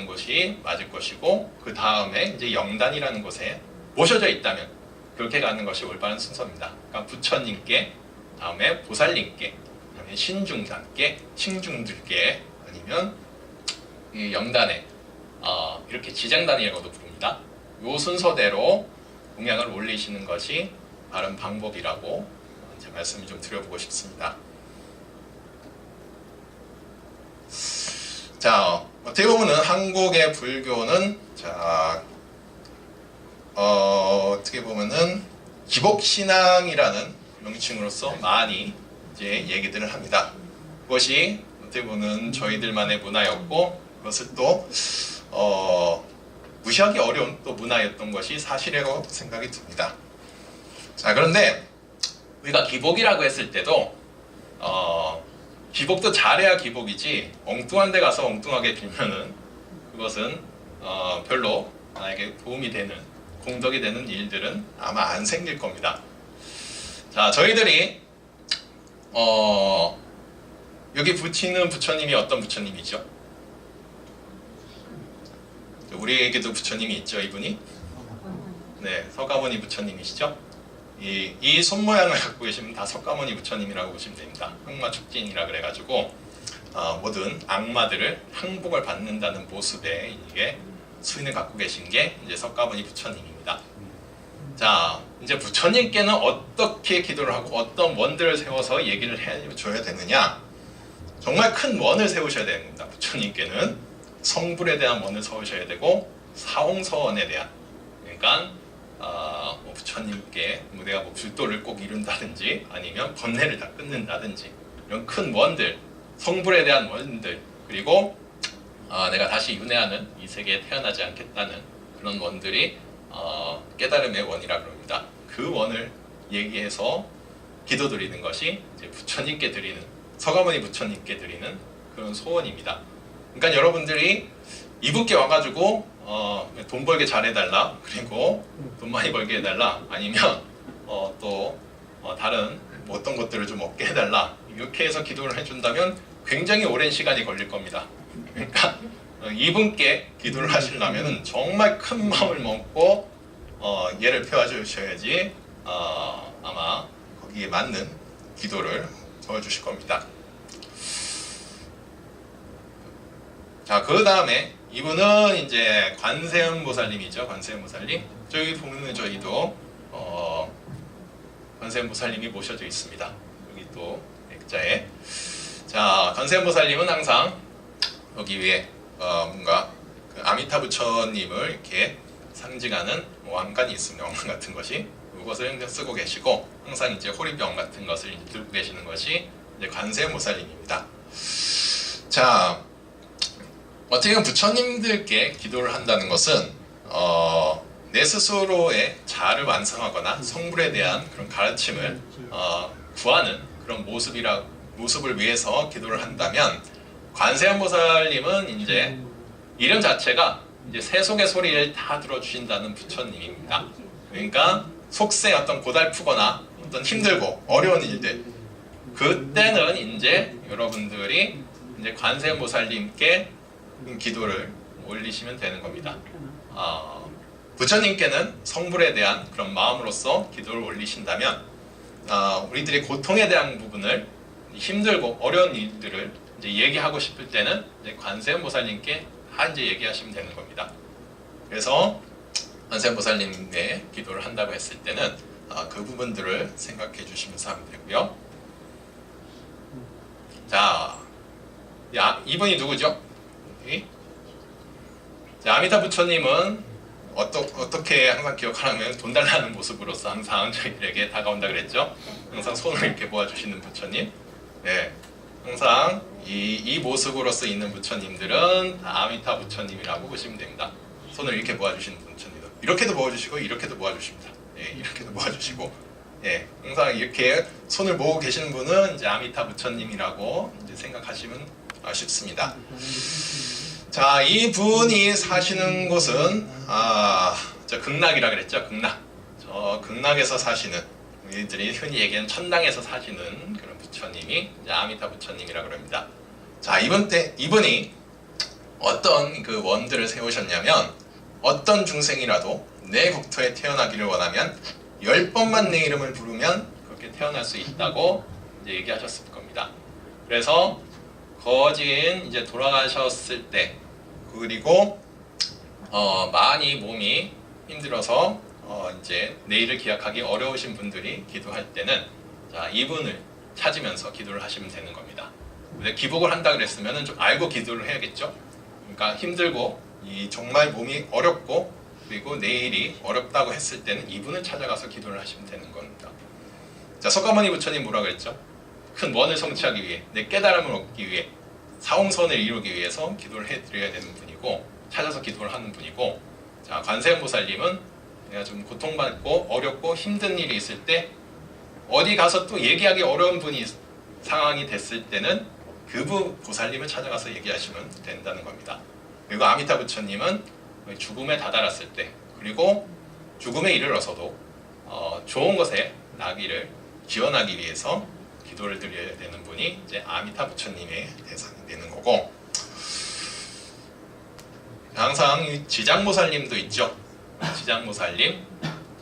것이 맞을 것이고, 그 다음에 이제 영단이라는 곳에 모셔져 있다면 그렇게 가는 것이 올바른 순서입니다. 그러니까 부처님께, 다음에 보살님께, 그다음에 신중단께, 신중들께, 아니면 이 영단에 이렇게 지장단이라고도 부릅니다. 이 순서대로 공양을 올리시는 것이 바른 방법이라고 이제 말씀을 좀 드려보고 싶습니다. 자, 어떻게 보면은 한국의 불교는 어떻게 보면은 기복신앙이라는 명칭으로서 많이 이제 얘기들을 합니다. 그것이 어떻게 보면 저희들만의 문화였고, 그것을 또 무시하기 어려운 또 문화였던 것이 사실이라고 생각이 듭니다. 자, 그런데 우리가 기복이라고 했을 때도 기복도 잘해야 기복이지, 엉뚱한 데 가서 엉뚱하게 빌면은 그것은 별로 나에게 도움이 되는, 공덕이 되는 일들은 아마 안 생길 겁니다. 자, 저희들이 여기 붙이는 부처님이 어떤 부처님이죠? 우리에게도 부처님이 있죠, 이분이. 네, 석가모니 부처님이시죠. 이 손모양을 갖고 계시면 다 석가모니 부처님이라고 보시면 됩니다. 흑마축진이라 그래가지고 모든 악마들을 항복을 받는다는 모습의 이게 수인을 갖고 계신 게 이제 석가모니 부처님입니다. 자, 이제 부처님께는 어떻게 기도를 하고 어떤 원들을 세워서 얘기를 해줘야 되느냐? 정말 큰 원을 세우셔야 됩니다. 부처님께는 성불에 대한 원을 세우셔야 되고, 사홍서원에 대한, 그러니까 뭐 부처님께 뭐 내가 뭐 불도를 꼭 이룬다든지 아니면 번뇌를 다 끊는다든지 이런 큰 원들, 성불에 대한 원들, 그리고 내가 다시 윤회하는 이 세계에 태어나지 않겠다는 그런 원들이 깨달음의 원이라 그럽니다. 그 원을 얘기해서 기도드리는 것이 이제 부처님께 드리는, 서가모니 부처님께 드리는 그런 소원입니다. 그러니까 여러분들이 이분께 와가지고 돈 벌게 잘해달라, 그리고 돈 많이 벌게 해달라, 아니면 또 다른 뭐 어떤 것들을 좀 얻게 해달라, 이렇게 해서 기도를 해준다면 굉장히 오랜 시간이 걸릴 겁니다. 그러니까 이분께 기도를 하시려면 정말 큰 마음을 먹고 예를 펴주셔야지 아마 거기에 맞는 기도를 도와주실 겁니다. 자, 그 다음에 이분은 이제 관세음보살님이죠. 관세음보살님. 저기 보면은 저희도 관세음보살님이 모셔져 있습니다. 여기 또 액자에. 자, 관세음보살님은 항상 여기 위에 뭔가 그 아미타 부처님을 이렇게 상징하는 왕관이 있습니다. 왕관 같은 것이. 이것을 쓰고 계시고, 항상 이제 호리병 같은 것을 이제 들고 계시는 것이 이제 관세음보살님입니다. 자, 어떻게 보면 부처님들께 기도를 한다는 것은 내 스스로의 자아를 완성하거나 성불에 대한 그런 가르침을 구하는 그런 모습을 위해서 기도를 한다면, 관세음보살님은 이제 이름 자체가 이제 세속의 소리를 다 들어주신다는 부처님입니다. 그러니까 속세 어떤 고달프거나 어떤 힘들고 어려운 일들, 그때는 이제 여러분들이 이제 관세음보살님께 기도를 올리시면 되는 겁니다. 부처님께는 성불에 대한 그런 마음으로서 기도를 올리신다면, 우리들의 고통에 대한 부분을, 힘들고 어려운 일들을 이제 얘기하고 싶을 때는 이제 관세음보살님께 다 이제 얘기하시면 되는 겁니다. 그래서 관세음보살님의 기도를 한다고 했을 때는 그 부분들을 생각해 주시면서 하면 되고요. 자, 이분이 누구죠? 자, 아미타 부처님은 어떻게 항상 기억하라면 돈 달라는 모습으로서 항상 저희들에게 다가온다 그랬죠. 항상 손을 이렇게 모아주시는 부처님. 네, 항상 이 모습으로서 있는 부처님들은 다 아미타 부처님이라고 보시면 됩니다. 손을 이렇게 모아주시는 부처님들, 이렇게도 모아주시고 이렇게도 모아주십니다. 예, 이렇게도 모아주시고, 예, 항상 이렇게 손을 모으고 계시는 분은 이제 아미타 부처님이라고 이제 생각하시면 쉽습니다. 자, 이 분이 사시는 곳은 저 극락이라 그랬죠. 극락. 저 극락에서 사시는, 우리들이 흔히 얘기하는 천당에서 사시는 그런 부처님이 이제 아미타 부처님이라 그럽니다. 자, 이분이 어떤 그 원들을 세우셨냐면, 어떤 중생이라도 내 국토에 태어나기를 원하면 10번만 내 이름을 부르면 그렇게 태어날 수 있다고 이제 얘기하셨을 겁니다. 그래서 거진 이제 돌아가셨을 때, 그리고 많이 몸이 힘들어서 이제 내일을 기약하기 어려우신 분들이 기도할 때는, 자, 이분을 찾으면서 기도를 하시면 되는 겁니다. 근데 기복을 한다 그랬으면 좀 알고 기도를 해야겠죠. 그러니까 힘들고 정말 몸이 어렵고 그리고 내일이 어렵다고 했을 때는 이분을 찾아가서 기도를 하시면 되는 겁니다. 자, 석가모니 부처님 뭐라 그랬죠? 큰 원을 성취하기 위해, 내 깨달음을 얻기 위해, 사홍선을 이루기 위해서 기도를 해드려야 되는 분이고, 찾아서 기도를 하는 분이고, 자, 관세음보살님은 내가 좀 고통받고 어렵고 힘든 일이 있을 때 어디 가서 또 얘기하기 어려운 상황이 됐을 때는 그 보살님을 찾아가서 얘기하시면 된다는 겁니다. 그리고 아미타 부처님은 죽음에 다다랐을 때, 그리고 죽음에 이르러서도 좋은 것에 나기를 기원하기 위해서 기도를 드려야 되는 분이 이제 아미타 부처님의 대상이 되는 거고, 항상 지장보살님도 있죠.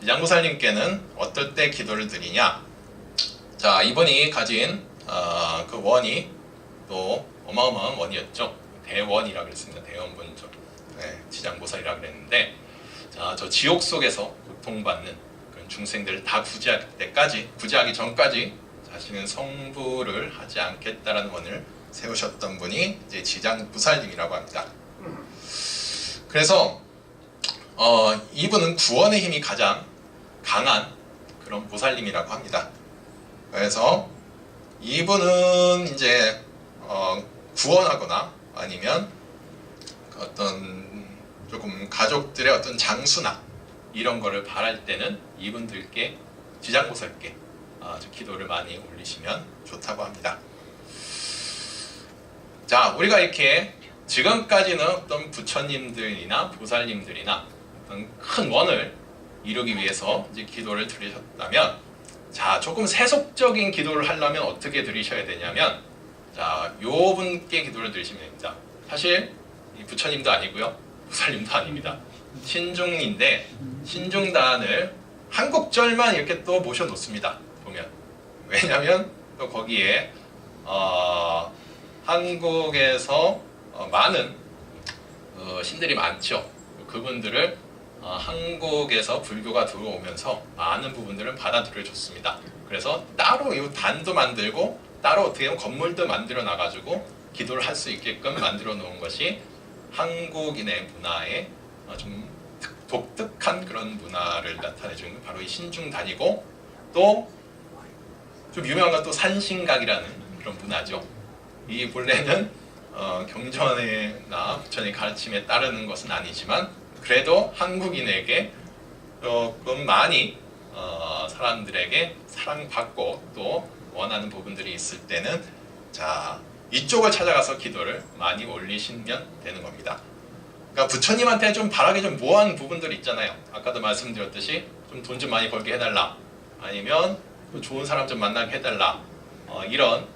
지장보살님께는 어떨 때 기도를 드리냐? 자, 이분이 가진 그 원이 또 어마어마한 원이었죠. 대원이라 그랬습니다. 대원본조. 네, 지장보살이라 그랬는데, 자, 저 지옥 속에서 고통받는 그런 중생들을 다 구제하기 전까지 자신은 성불을 하지 않겠다라는 원을 세우셨던 분이 이제 지장보살님이라고 합니다. 그래서 이분은 구원의 힘이 가장 강한 그런 보살님이라고 합니다. 그래서 이분은 이제 구원하거나 아니면 어떤 조금 가족들의 어떤 장수나 이런 거를 바랄 때는 이분들께 지장보살께 기도를 많이 올리시면 좋다고 합니다. 자, 우리가 이렇게 지금까지는 어떤 부처님들이나 보살님들이나 어떤 큰 원을 이루기 위해서 이제 기도를 드리셨다면, 자, 조금 세속적인 기도를 하려면 어떻게 드리셔야 되냐면, 자, 요 분께 기도를 드리시면 됩니다. 사실 이 부처님도 아니고요, 보살님도 아닙니다. 신중인데 신중단을 한국절만 이렇게 또 모셔놓습니다. 보면 왜냐하면 또 거기에 한국에서 많은 신들이 많죠. 그분들을 한국에서 불교가 들어오면서 많은 부분들을 받아들여줬습니다. 그래서 따로 이 단도 만들고 따로 어떻게 보면 건물도 만들어 놔가지고 기도를 할 수 있게끔 만들어 놓은 것이 한국인의 문화에 좀 독특한 그런 문화를 나타내주는 바로 이 신중단이고, 또 좀 유명한 건 또 산신각이라는 그런 문화죠. 이 본래는 경전이나 부처의 가르침에 따르는 것은 아니지만 그래도 한국인에게 조금 많이 사람들에게 사랑받고 또 원하는 부분들이 있을 때는, 자, 이쪽을 찾아가서 기도를 많이 올리시면 되는 겁니다. 그러니까 부처님한테 좀 바라기 좀 모호한 부분들이 있잖아요. 아까도 말씀드렸듯이 좀 돈 좀 많이 벌게 해달라, 아니면 좋은 사람 좀 만나게 해달라, 이런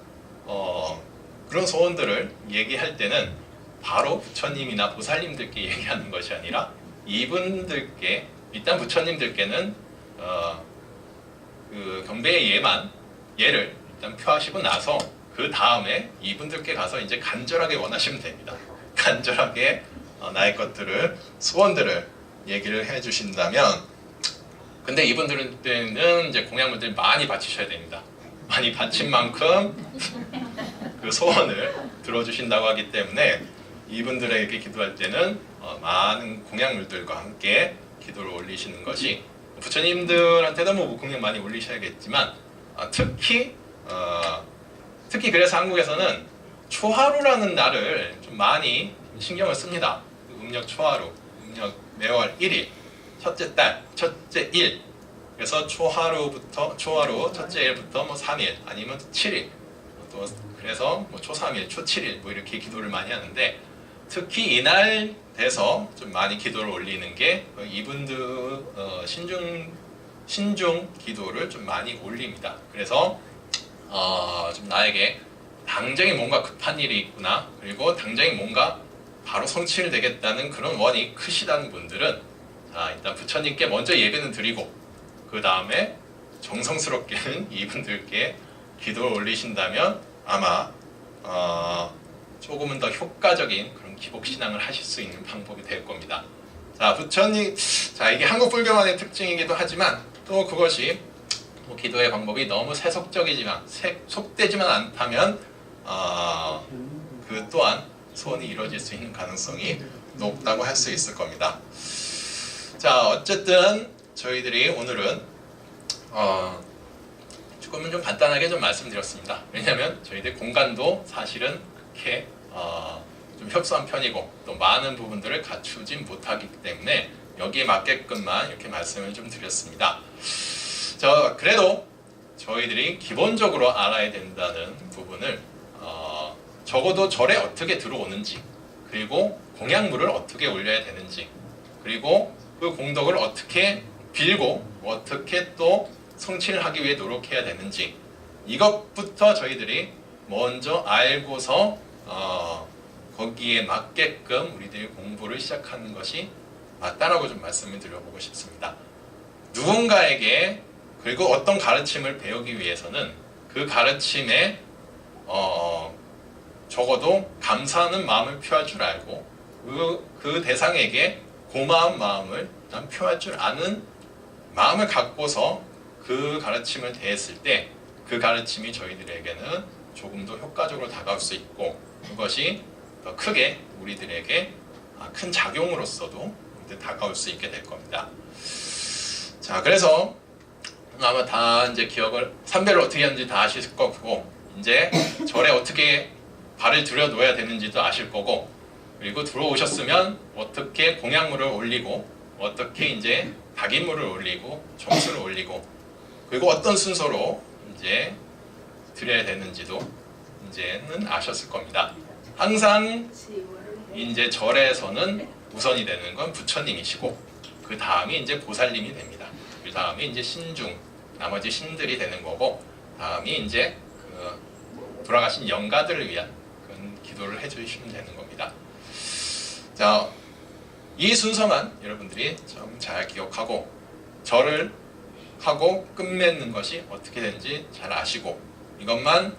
그런 소원들을 얘기할 때는 바로 부처님이나 보살님들께 얘기하는 것이 아니라 이분들께, 일단 부처님들께는 그 경배의 예를 일단 표하시고 나서 그 다음에 이분들께 가서 이제 간절하게 원하시면 됩니다. 간절하게 나의 것들을, 소원들을 얘기를 해주신다면, 근데 이분들은 이제 공양물들 많이 바치셔야 됩니다. 많이 바친 만큼 그 소원을 들어주신다고 하기 때문에 이분들에게 기도할 때는 많은 공양물들과 함께 기도를 올리시는 것이, 부처님들한테도 뭐 공양 많이 올리셔야겠지만 특히 그래서 한국에서는 초하루라는 날을 좀 많이 신경을 씁니다. 음력 초하루, 음력 매월 1일, 첫째 달, 첫째 일. 그래서 초하루, 첫째 일부터 뭐 3일, 아니면 7일, 또 그래서 뭐 초 3일, 초 7일 뭐 이렇게 기도를 많이 하는데, 특히 이날 돼서 좀 많이 기도를 올리는 게 이분들 신중 기도를 좀 많이 올립니다. 그래서 좀 나에게 당장에 뭔가 급한 일이 있구나, 그리고 당장에 뭔가 바로 성취를 되겠다는 그런 원이 크시다는 분들은, 자, 일단 부처님께 먼저 예배는 드리고 그 다음에 정성스럽게는 이분들께 기도를 올리신다면 아마 조금은 더 효과적인 그런 기복신앙을 하실 수 있는 방법이 될 겁니다. 자, 부처님, 자, 이게 한국 불교만의 특징이기도 하지만 또 그것이 뭐 기도의 방법이 너무 세속적이지만 속되지만 않다면 그 또한 소원이 이루어질 수 있는 가능성이 높다고 할 수 있을 겁니다. 자, 어쨌든 저희들이 오늘은 조금은 좀 간단하게 좀 말씀드렸습니다. 왜냐하면 저희들 공간도 사실은 그렇게 좀 협소한 편이고 또 많은 부분들을 갖추지 못하기 때문에 여기에 맞게끔만 이렇게 말씀을 좀 드렸습니다. 그래도 저희들이 기본적으로 알아야 된다는 부분을 적어도 절에 어떻게 들어오는지, 그리고 공양물을 어떻게 올려야 되는지, 그리고 그 공덕을 어떻게 빌고 어떻게 또 성취를 하기 위해 노력해야 되는지, 이것부터 저희들이 먼저 알고서 거기에 맞게끔 우리들이 공부를 시작하는 것이 맞다라고 좀 말씀을 드려보고 싶습니다. 누군가에게, 그리고 어떤 가르침을 배우기 위해서는 그 가르침에 적어도 감사하는 마음을 표할 줄 알고 그 대상에게 고마운 마음을 표할 줄 아는 마음을 갖고서 그 가르침을 대했을 때 그 가르침이 저희들에게는 조금 더 효과적으로 다가올 수 있고, 그것이 더 크게 우리들에게 큰 작용으로서도 다가올 수 있게 될 겁니다. 자, 그래서 아마 다 이제 기억을 삼배를 어떻게 하는지 다 아실 거고, 이제 절에 어떻게 발을 들여놓아야 되는지도 아실 거고, 그리고 들어오셨으면 어떻게 공양물을 올리고, 어떻게 이제 박인물을 올리고, 점수를 올리고, 그리고 어떤 순서로 이제 드려야 되는지도 이제는 아셨을 겁니다. 항상 이제 절에서는 우선이 되는 건 부처님이시고, 그 다음이 이제 보살님이 됩니다. 그 다음이 이제 신중, 나머지 신들이 되는 거고, 다음이 이제 그 돌아가신 영가들을 위한 그런 기도를 해주시면 되는 겁니다. 자, 이 순서만 여러분들이 좀 잘 기억하고, 절을 하고 끝맺는 것이 어떻게 되는지 잘 아시고, 이것만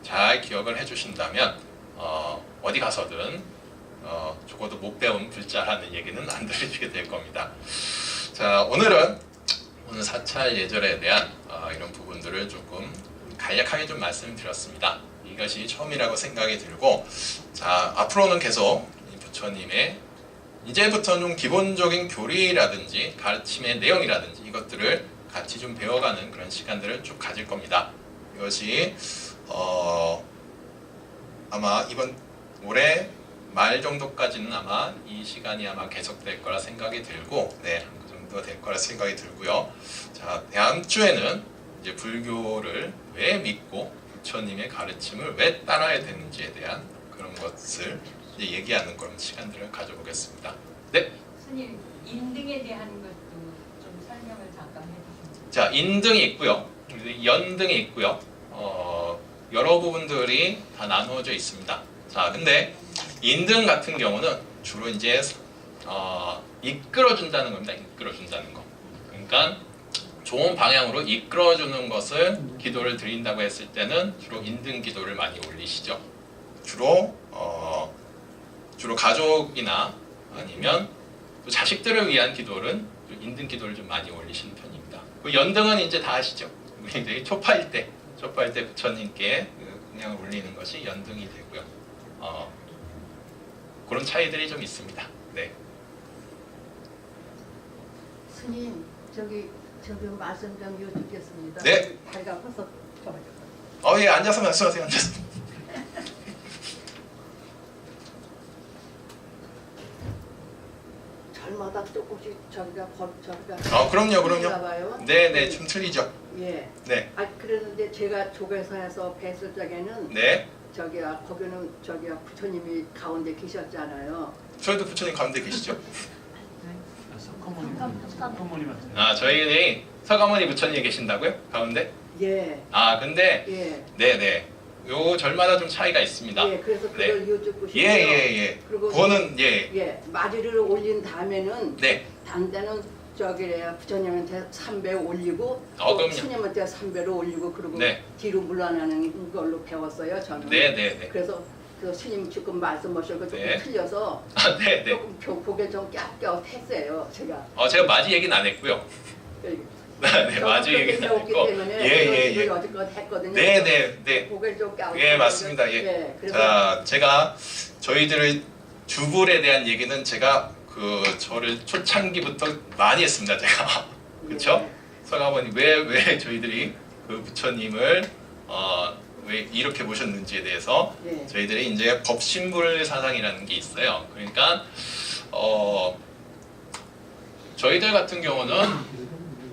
잘 기억을 해주신다면 어디 가서든 적어도 못 배운 불자라는 얘기는 안 들으시게 될 겁니다. 자, 오늘 사찰 예절에 대한 이런 부분들을 조금 간략하게 좀 말씀드렸습니다. 이것이 처음이라고 생각이 들고, 자, 앞으로는 계속 이 부처님의 이제부터 좀 기본적인 교리라든지 가르침의 내용이라든지 이것들을 같이 좀 배워가는 그런 시간들을 쭉 가질 겁니다. 이것이 아마 이번 올해 말 정도까지는 아마 이 시간이 아마 계속될 거라 생각이 들고, 네, 그 정도 될 거라 생각이 들고요. 자, 다음 주에는 이제 불교를 왜 믿고 부처님의 가르침을 왜 따라야 되는지에 대한 그런 것을 이제 얘기하는 그런 시간들을 가져보겠습니다. 네. 스님, 인등에 대한 것도 좀 설명을 잠깐 해주시면. 자, 인등이 있고요, 연등이 있고요. 여러 부분들이 다 나누어져 있습니다. 자, 근데 인등 같은 경우는 주로 이제 이끌어준다는 겁니다. 이끌어준다는 거. 그러니까 좋은 방향으로 이끌어주는 것을 기도를 드린다고 했을 때는 주로 인등 기도를 많이 올리시죠. 주로 가족이나 아니면 또 자식들을 위한 기도는 인등 기도를 좀 많이 올리시는 편입니다. 그 연등은 이제 다 아시죠. 이제 초파일 때 부처님께 그냥 올리는 것이 연등이 되고요. 그런 차이들이 좀 있습니다. 네. 스님, 저기 말씀 좀 여쭙겠습니다. 네. 다리가 아파서 좀. 예, 앉아서 말씀하세요. 앉아서. 절마다 조금씩 저기가 그럼요. 봐요. 네, 좀 틀리죠. 예. 네. 그랬는데 제가 조계사에서 뵀을 적에는 네. 거기는 부처님이 가운데 계셨잖아요. 저희도 부처님 가운데 계시죠? 석가모니. 저희는 서가모니 부처님이 계신다고요? 가운데? 예. 근데 예. 네네. 요 절마다 좀 차이가 있습니다. 예. 그래서 그걸 여쭙고 싶어요. 예. 그리고 그거는 예. 마디를 올린 다음에는 네. 당대는 부처님한테 3배 올리고 그럼요. 또 스님한테 3배로 올리고 그리고 네. 뒤로 물러나는 걸로 배웠어요. 저는. 네. 그래서 그 스님 지금 말씀하신 거 조금 네. 틀려서 네. 조금 보게 좀 깍깍했어요. 제가. 제가 마지 얘기는 안 했고요. 네, 마지 얘기는 안 했고. 예. 여지껏 했거든요. 네. 보게 좀 깍. 예, 맞습니다. 예. 그래서 자, 제가 저희들의 주불에 대한 얘기는 제가 저를 초창기부터 많이 했습니다. 제가. 그렇죠? 서가모니 왜 저희들이 그 부처님을 왜 이렇게 모셨는지에 대해서 예. 저희들이 이제 법신불 사상이라는 게 있어요. 그러니까 저희들 같은 경우는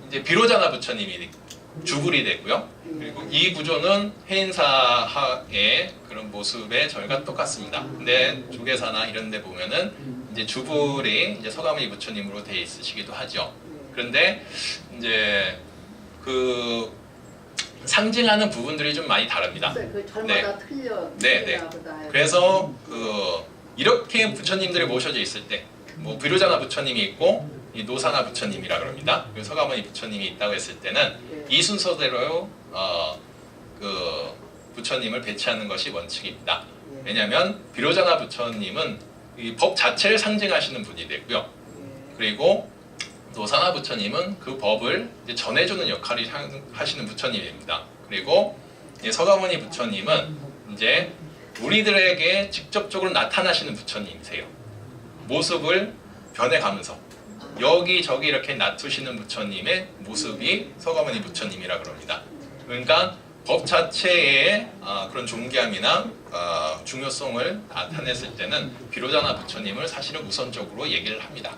이제 비로자나 부처님이 주불이 되고요. 그리고 이 구조는 해인사의 그런 모습의 절과 똑같습니다. 근데 조계사나 이런 데 보면은 이제 주불이 이제 서가모니 부처님으로 되어 있으시기도 하죠. 그런데 이제 그 상징하는 부분들이 좀 많이 다릅니다. 그 절마다 틀려. 네. 그래서 이렇게 부처님들이 모셔져 있을 때, 뭐 비로자나 부처님이 있고 이 노사나 부처님이라 그럽니다. 그리고 서가모니 부처님이 있다고 했을 때는 이 순서대로 그 부처님을 배치하는 것이 원칙입니다. 왜냐하면 비로자나 부처님은 이 법 자체를 상징하시는 분이 되고요. 그리고 노사나 부처님은 그 법을 이제 전해주는 역할을 하시는 부처님입니다. 그리고 서가모니 부처님은 이제 우리들에게 직접적으로 나타나시는 부처님이세요. 모습을 변해가면서 여기저기 이렇게 놔두시는 부처님의 모습이 서가모니 부처님이라 그럽니다. 그러니까 법 자체의 그런 존귀함이나 중요성을 나타냈을 때는 비로자나 부처님을 사실은 우선적으로 얘기를 합니다.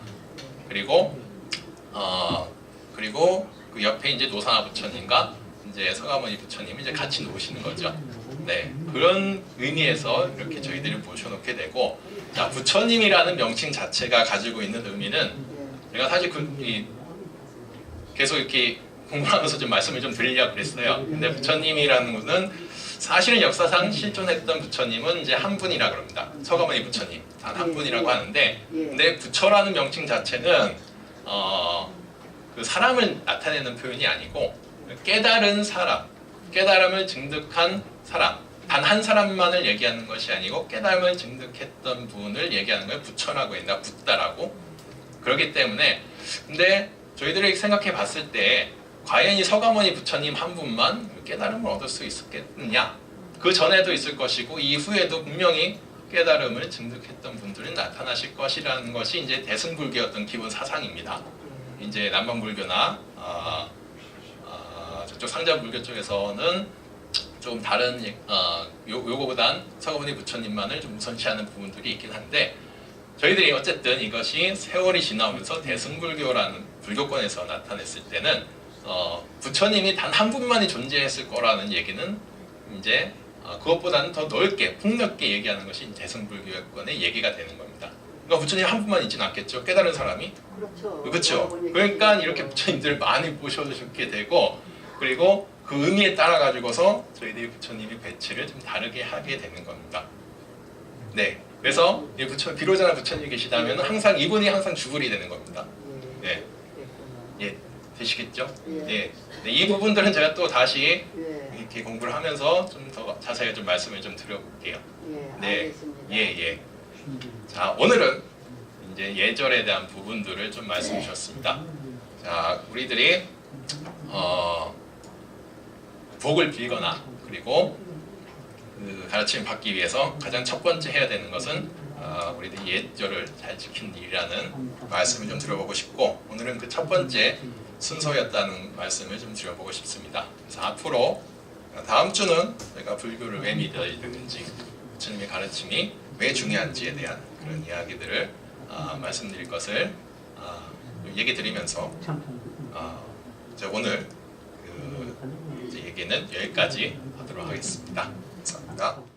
그리고 그 옆에 이제 노사나 부처님과 이제 서가모니 부처님이 이제 같이 놓으시는 거죠. 네, 그런 의미에서 이렇게 저희들이 모셔놓게 되고, 자, 부처님이라는 명칭 자체가 가지고 있는 의미는 제가 사실 계속 이렇게 공부하면서 좀 말씀을 좀 드리려고 그랬어요. 근데 부처님이라는 것은 사실은 역사상 실존했던 부처님은 이제 한 분이라 그럽니다. 서가모니 부처님 단 한 분이라고 하는데, 근데 부처라는 명칭 자체는 그 사람을 나타내는 표현이 아니고 깨달은 사람, 깨달음을 증득한 사람, 단 한 사람만을 얘기하는 것이 아니고 깨달음을 증득했던 분을 얘기하는 걸 부처라고 했나, 붓다라고. 그렇기 때문에 근데 저희들이 생각해 봤을 때 과연 이 서가모니 부처님 한 분만 깨달음을 얻을 수 있었겠느냐? 그 전에도 있을 것이고 이후에도 분명히 깨달음을 증득했던 분들이 나타나실 것이라는 것이 이제 대승불교의 어떤 기본 사상입니다. 이제 남방불교나 저쪽 상자불교 쪽에서는 좀 다른 요거보단 서가모니 부처님만을 좀 우선시하는 부분들이 있긴 한데, 저희들이 어쨌든 이것이 세월이 지나오면서 대승불교라는 불교권에서 나타냈을 때는 부처님이 단 한 분만이 존재했을 거라는 얘기는 이제 그것보다는 더 넓게 폭넓게 얘기하는 것이 대승불교권의 얘기가 되는 겁니다. 그러니까 부처님 한 분만 있지는 않겠죠. 깨달은 사람이. 그렇죠. 그렇죠. 그러니까 이렇게 부처님들 많이 모셔주게 되고, 그리고 그 의미에 따라 가지고서 저희들이 부처님의 배치를 좀 다르게 하게 되는 겁니다. 네. 그래서 이 비로자나 부처님이 계시다면 항상 이분이 항상 주불이 되는 겁니다. 네. 예, 되시겠죠? 예. 네, 이 부분들은 제가 또 다시 이렇게 공부를 하면서 좀 더 자세히 좀 말씀을 좀 드려볼게요. 네. 알겠습니다. 예. 자, 오늘은 이제 예절에 대한 부분들을 좀 말씀 주셨습니다. 자, 우리들이 복을 빌거나 그리고 그 가르침을 받기 위해서 가장 첫 번째 해야 되는 것은 우리들이 예절을 잘 지키는 일이라는 말씀을 좀 드려보고 싶고, 오늘은 그 첫 번째 순서였다는 말씀을 좀 드려보고 싶습니다. 그래서 앞으로 다음 주는 저희가 불교를 왜 믿어야 되는지, 부처님의 가르침이 왜 중요한지에 대한 그런 이야기들을 말씀드릴 것을 얘기 드리면서 오늘 그 얘기는 여기까지 하도록 하겠습니다. 감사합니다.